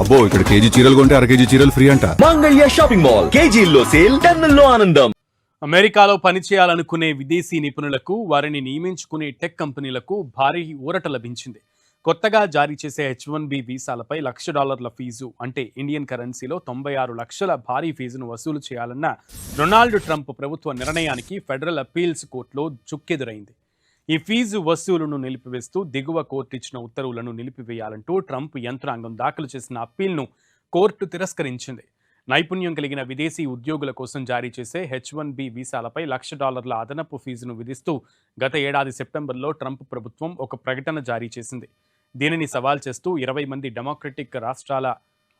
అబ్బో ఇక్కడ కేజీ చీరలు కొంటే అర కేజీ చీరలు ఫ్రీ అంట. మంగళ్య షాపింగ్ మాల్, కేజీల్లో సేల్, టన్నుల్లో ఆనందం. అమెరికాలో పనిచేయాలనుకునే విదేశీ నిపుణులకు, వారిని నియమించుకునే టెక్ కంపెనీలకు భారీ ఊరట లభించింది. కొత్తగా జారీ చేసే H1B వీసాలపై $1,00,000 ఫీజు, అంటే ఇండియన్ కరెన్సీలో 96 లక్షల భారీ ఫీజును వసూలు చేయాలన్న డొనాల్డ్ ట్రంప్ ప్రభుత్వ నిర్ణయానికి ఫెడరల్ అప్పీల్స్ కోర్టులో చుక్కెదురైంది. ఈ ఫీజు వసూలును నిలిపివేస్తూ దిగువ కోర్టు ఇచ్చిన ఉత్తర్వులను నిలిపివేయాలంటూ ట్రంప్ యంత్రాంగం దాఖలు చేసిన అప్పీల్ను కోర్టు తిరస్కరించింది. నైపుణ్యం కలిగిన విదేశీ ఉద్యోగుల కోసం జారీ చేసే H1B వీసాలపై $1,00,000 అదనపు ఫీజును విధిస్తూ గత ఏడాది సెప్టెంబర్లో ట్రంప్ ప్రభుత్వం ఒక ప్రకటన జారీ చేసింది. దీనిని సవాల్ చేస్తూ 20 మంది డెమోక్రటిక్ రాష్ట్రాల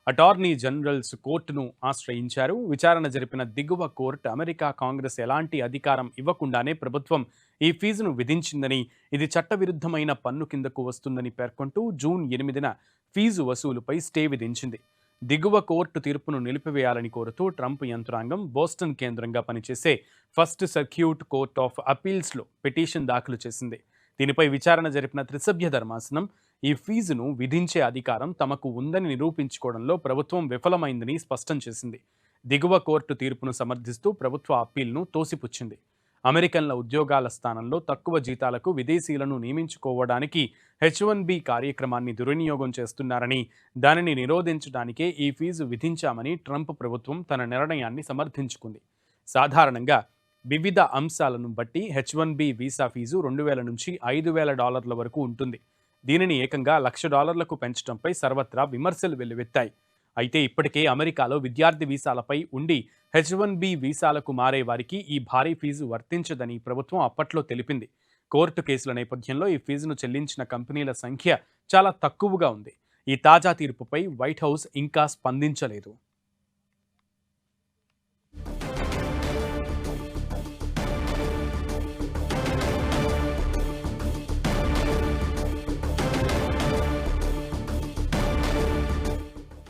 అటార్నీ జనరల్స్ కోర్టును ఆశ్రయించారు. విచారణ జరిపిన దిగువ కోర్టు అమెరికా కాంగ్రెస్ ఎలాంటి అధికారం ఇవ్వకుండానే ప్రభుత్వం ఈ ఫీజును విధించిందని, ఇది చట్టవిరుద్ధమైన పన్ను కిందకు వస్తుందని పేర్కొంటూ జూన్ 8న ఫీజు వసూలుపై స్టే విధించింది. దిగువ కోర్టు తీర్పును నిలిపివేయాలని కోరుతూ ట్రంప్ యంత్రాంగం బోస్టన్ కేంద్రంగా పనిచేసే ఫస్ట్ సర్క్యూట్ కోర్ట్ ఆఫ్ అపీల్స్లో పిటిషన్ దాఖలు చేసింది. దీనిపై విచారణ జరిపిన త్రిసభ్య ధర్మాసనం ఈ ఫీజును విధించే అధికారం తమకు ఉందని నిరూపించుకోవడంలో ప్రభుత్వం విఫలమైందని స్పష్టం చేసింది. దిగువ కోర్టు తీర్పును సమర్థిస్తూ ప్రభుత్వ అప్పీల్ను తోసిపుచ్చింది. అమెరికన్ల ఉద్యోగాల స్థానంలో తక్కువ జీతాలకు విదేశీయులను నియమించుకోవడానికి H1B కార్యక్రమాన్ని దుర్వినియోగం చేస్తున్నారని, దానిని నిరోధించడానికే ఈ ఫీజు విధించామని ట్రంప్ ప్రభుత్వం తన నిర్ణయాన్ని సమర్థించుకుంది. సాధారణంగా వివిధ అంశాలను బట్టి H1B వీసా ఫీజు $2,000 నుంచి $5,000 వరకు ఉంటుంది. దీనిని ఏకంగా $1,00,000కు పెంచడంపై సర్వత్రా విమర్శలు వెల్లువెత్తాయి. అయితే ఇప్పటికే అమెరికాలో విద్యార్థి వీసాలపై ఉండి H1B వీసాలకు మారే వారికి ఈ భారీ ఫీజు వర్తించదని ప్రభుత్వం అప్పట్లో తెలిపింది. కోర్టు కేసుల నేపథ్యంలో ఈ ఫీజును చెల్లించిన కంపెనీల సంఖ్య చాలా తక్కువగా ఉంది. ఈ తాజా తీర్పుపై వైట్ హౌస్ ఇంకా స్పందించలేదు.